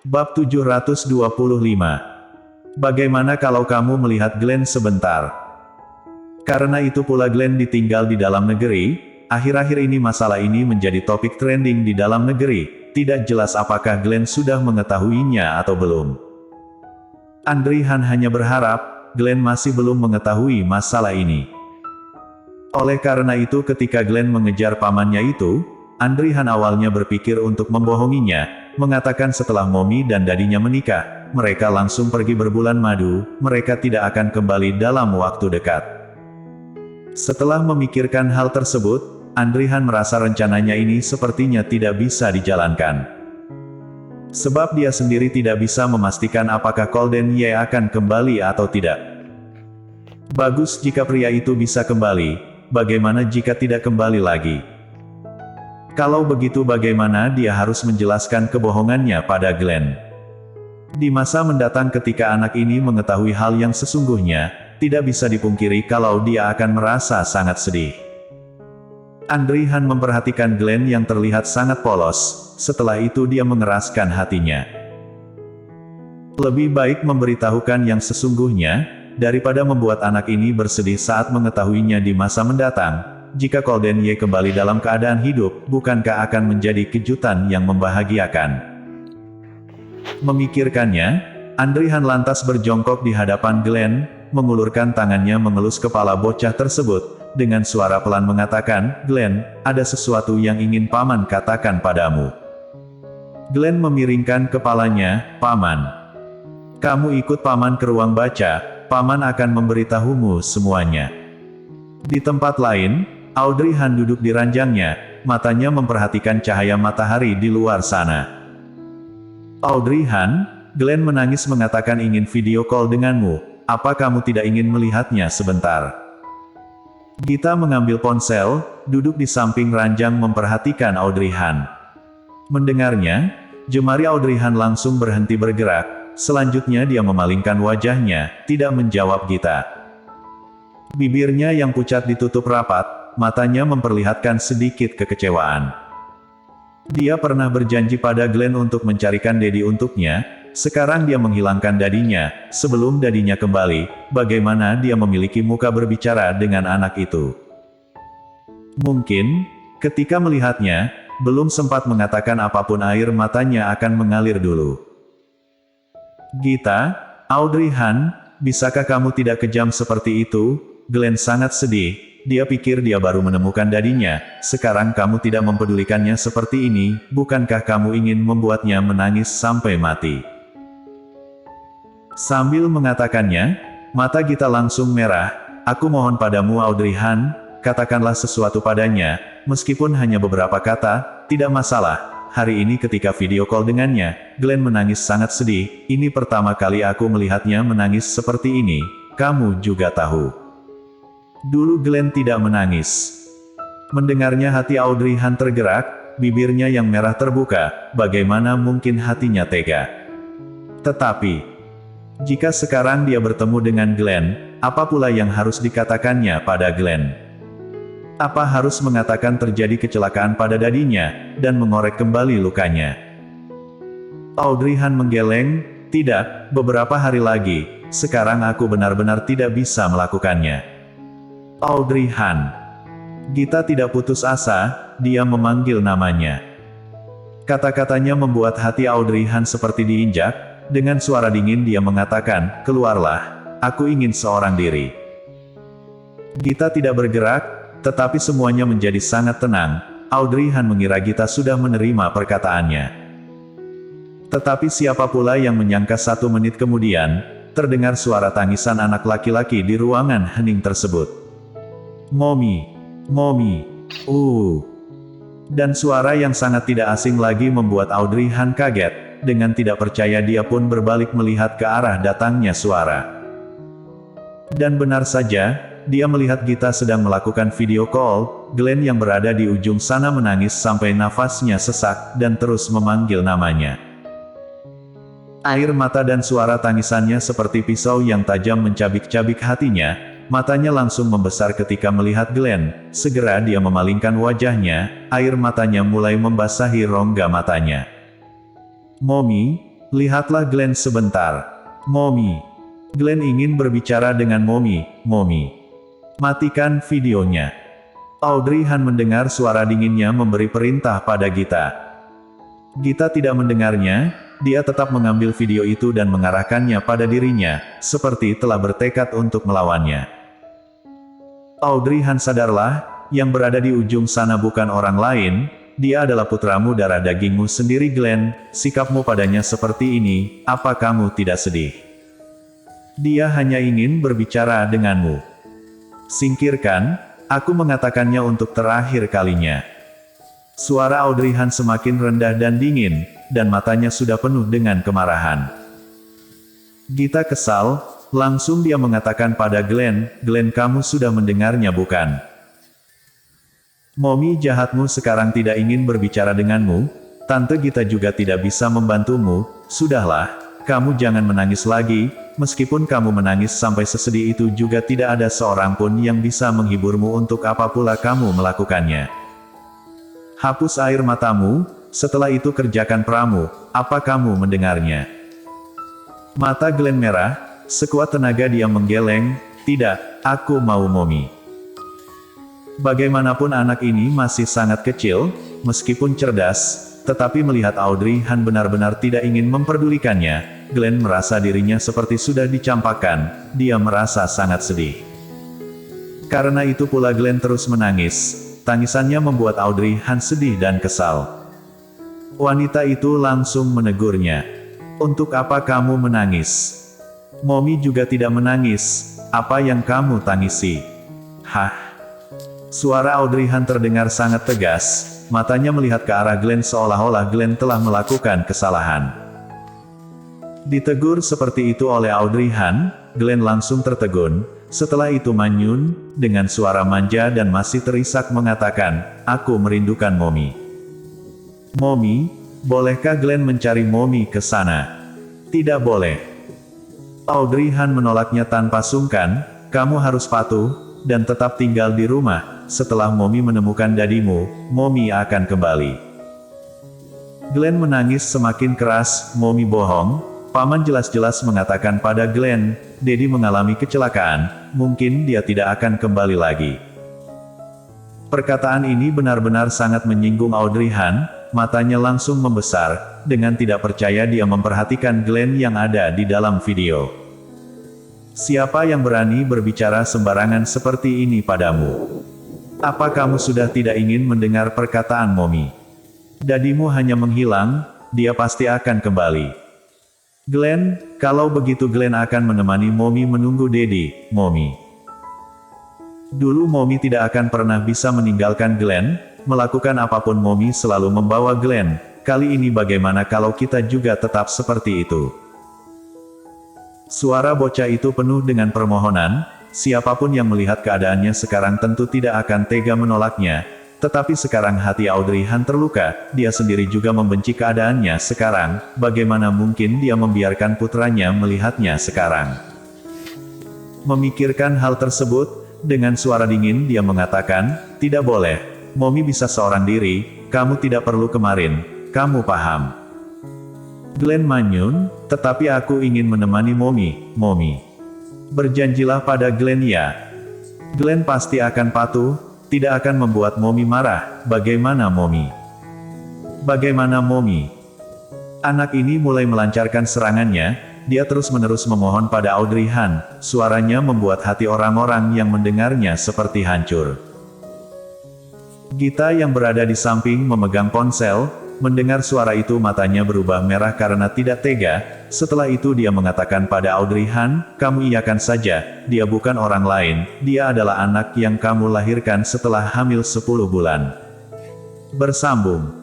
Bab 725. Bagaimana kalau kamu melihat Glenn sebentar? Karena itu pula Glenn ditinggal di dalam negeri. Akhir-akhir ini masalah ini menjadi topik trending di dalam negeri. Tidak jelas apakah Glenn sudah mengetahuinya atau belum. Andri Han hanya berharap Glenn masih belum mengetahui masalah ini. Oleh karena itu ketika Glenn mengejar pamannya itu, Andri Han awalnya berpikir untuk membohonginya, mengatakan setelah Mommy dan dadinya menikah, mereka langsung pergi berbulan madu, mereka tidak akan kembali dalam waktu dekat. Setelah memikirkan hal tersebut, Andri Han merasa rencananya ini sepertinya tidak bisa dijalankan. Sebab dia sendiri tidak bisa memastikan apakah Golden Ye akan kembali atau tidak. Bagus jika pria itu bisa kembali, bagaimana jika tidak kembali lagi? Kalau begitu bagaimana dia harus menjelaskan kebohongannya pada Glenn? Di masa mendatang ketika anak ini mengetahui hal yang sesungguhnya, tidak bisa dipungkiri kalau dia akan merasa sangat sedih. Andri Han memperhatikan Glenn yang terlihat sangat polos, setelah itu dia mengeraskan hatinya. Lebih baik memberitahukan yang sesungguhnya, daripada membuat anak ini bersedih saat mengetahuinya di masa mendatang. Jika Golden Ye kembali dalam keadaan hidup, bukankah akan menjadi kejutan yang membahagiakan? Memikirkannya, Andri Han lantas berjongkok di hadapan Glenn, mengulurkan tangannya mengelus kepala bocah tersebut, dengan suara pelan mengatakan, "Glenn, ada sesuatu yang ingin paman katakan padamu." Glenn memiringkan kepalanya, "Paman. Kamu ikut paman ke ruang baca, paman akan memberitahumu semuanya." Di tempat lain, Audrey Han duduk di ranjangnya, matanya memperhatikan cahaya matahari di luar sana. "Audrey Han," Glenn menangis mengatakan ingin video call denganmu, apa kamu tidak ingin melihatnya sebentar? Gita mengambil ponsel, duduk di samping ranjang memperhatikan Audrey Han. Mendengarnya, jemari Audrey Han langsung berhenti bergerak, selanjutnya dia memalingkan wajahnya, tidak menjawab Gita. Bibirnya yang pucat ditutup rapat, matanya memperlihatkan sedikit kekecewaan. Dia pernah berjanji pada Glenn untuk mencarikan Daddy untuknya, sekarang dia menghilangkan dadinya, sebelum dadinya kembali, bagaimana dia memiliki muka berbicara dengan anak itu? Mungkin, ketika melihatnya, belum sempat mengatakan apapun air matanya akan mengalir dulu. "Gita, Audrey Han, bisakah kamu tidak kejam seperti itu?" Glenn sangat sedih, dia pikir dia baru menemukan dadinya, sekarang kamu tidak mempedulikannya seperti ini, bukankah kamu ingin membuatnya menangis sampai mati? Sambil mengatakannya, mata Gita langsung merah, "Aku mohon padamu Audrey Han, katakanlah sesuatu padanya, meskipun hanya beberapa kata, tidak masalah." Hari ini ketika video call dengannya, Glenn menangis sangat sedih, ini pertama kali aku melihatnya menangis seperti ini, kamu juga tahu. Dulu Glenn tidak menangis. Mendengarnya hati Audrey Han tergerak, bibirnya yang merah terbuka, bagaimana mungkin hatinya tega. Tetapi, jika sekarang dia bertemu dengan Glenn, apa pula yang harus dikatakannya pada Glenn? Apa harus mengatakan terjadi kecelakaan pada dadinya, dan mengorek kembali lukanya? Audrey Han menggeleng, "Tidak, beberapa hari lagi, sekarang aku benar-benar tidak bisa melakukannya." Audrey Han. Gita tidak putus asa, dia memanggil namanya. Kata-katanya membuat hati Audrey Han seperti diinjak, dengan suara dingin dia mengatakan, "Keluarlah, aku ingin seorang diri." Gita tidak bergerak, tetapi semuanya menjadi sangat tenang, Audrey Han mengira Gita sudah menerima perkataannya. Tetapi siapa pula yang menyangka 1 menit kemudian, terdengar suara tangisan anak laki-laki di ruangan hening tersebut. "Mommy, Mommy, Dan suara yang sangat tidak asing lagi membuat Audrey Han kaget, dengan tidak percaya dia pun berbalik melihat ke arah datangnya suara. Dan benar saja, dia melihat Gita sedang melakukan video call, Glenn yang berada di ujung sana menangis sampai nafasnya sesak, dan terus memanggil namanya. Air mata dan suara tangisannya seperti pisau yang tajam mencabik-cabik hatinya. Matanya langsung membesar ketika melihat Glenn, segera dia memalingkan wajahnya, air matanya mulai membasahi rongga matanya. "Mommy, Lihatlah Glenn sebentar. Mommy. Glenn ingin berbicara dengan Mommy. Mommy. Matikan videonya. Audrey Han mendengar suara dinginnya memberi perintah pada Gita. Gita tidak mendengarnya, dia tetap mengambil video itu dan mengarahkannya pada dirinya, seperti telah bertekad untuk melawannya. Audrey Han, sadarlah, yang berada di ujung sana bukan orang lain, dia adalah putramu darah dagingmu sendiri Glenn, sikapmu padanya seperti ini, apa kamu tidak sedih? Dia hanya ingin berbicara denganmu. Singkirkan, aku mengatakannya untuk terakhir kalinya. Suara Audrey Han semakin rendah dan dingin, dan matanya sudah penuh dengan kemarahan. Gita kesal, langsung dia mengatakan pada Glenn, Glenn kamu sudah mendengarnya bukan? Mommy jahatmu sekarang tidak ingin berbicara denganmu, Tante Gita juga tidak bisa membantumu, sudahlah, kamu jangan menangis lagi, meskipun kamu menangis sampai sesedih itu juga tidak ada seorang pun yang bisa menghiburmu untuk apa pula kamu melakukannya. Hapus air matamu, setelah itu kerjakan peramu, apa kamu mendengarnya? Mata Glenn merah, sekuat tenaga dia menggeleng, tidak, aku mau Mommy. Bagaimanapun anak ini masih sangat kecil, meskipun cerdas, tetapi melihat Audrey Han benar-benar tidak ingin memperdulikannya, Glenn merasa dirinya seperti sudah dicampakkan, dia merasa sangat sedih. Karena itu pula Glenn terus menangis, tangisannya membuat Audrey Han sedih dan kesal. Wanita itu langsung menegurnya. Untuk apa kamu menangis? Mommy juga tidak menangis, apa yang kamu tangisi? Hah? Suara Audrey Han terdengar sangat tegas, matanya melihat ke arah Glenn seolah-olah Glenn telah melakukan kesalahan. Ditegur seperti itu oleh Audrey Han, Glenn langsung tertegun, setelah itu manyun, dengan suara manja dan masih terisak mengatakan, aku merindukan Mommy. Mommy, bolehkah Glenn mencari Mommy ke sana? Tidak boleh. Audrey Han menolaknya tanpa sungkan, kamu harus patuh, dan tetap tinggal di rumah, setelah Mommy menemukan dadimu, Mommy akan kembali. Glenn menangis semakin keras, Mommy bohong, Paman jelas-jelas mengatakan pada Glenn, Daddy mengalami kecelakaan, mungkin dia tidak akan kembali lagi. Perkataan ini benar-benar sangat menyinggung Audrey Han, matanya langsung membesar, dengan tidak percaya dia memperhatikan Glenn yang ada di dalam video. Siapa yang berani berbicara sembarangan seperti ini padamu? Apa kamu sudah tidak ingin mendengar perkataan Mommy? Dadimu hanya menghilang, dia pasti akan kembali. Glenn, kalau begitu Glenn akan menemani Mommy menunggu Daddy, Mommy. Dulu Mommy tidak akan pernah bisa meninggalkan Glenn, melakukan apapun Mommy selalu membawa Glenn, kali ini bagaimana kalau kita juga tetap seperti itu? Suara bocah itu penuh dengan permohonan, siapapun yang melihat keadaannya sekarang tentu tidak akan tega menolaknya, tetapi sekarang hati Audrey Han terluka, dia sendiri juga membenci keadaannya sekarang, bagaimana mungkin dia membiarkan putranya melihatnya sekarang. Memikirkan hal tersebut, dengan suara dingin dia mengatakan, tidak boleh, Mommy bisa seorang diri, kamu tidak perlu kemarin, kamu paham. Glenn manyun, tetapi aku ingin menemani Mommy, Mommy. Berjanjilah pada Glenn ya. Glenn pasti akan patuh, tidak akan membuat Mommy marah, bagaimana Mommy? Bagaimana Mommy? Anak ini mulai melancarkan serangannya, dia terus-menerus memohon pada Audrey Han, suaranya membuat hati orang-orang yang mendengarnya seperti hancur. Gita yang berada di samping memegang ponsel, mendengar suara itu matanya berubah merah karena tidak tega, setelah itu dia mengatakan pada Audrey Han, kamu iakan saja, dia bukan orang lain, dia adalah anak yang kamu lahirkan setelah hamil 10 bulan. Bersambung.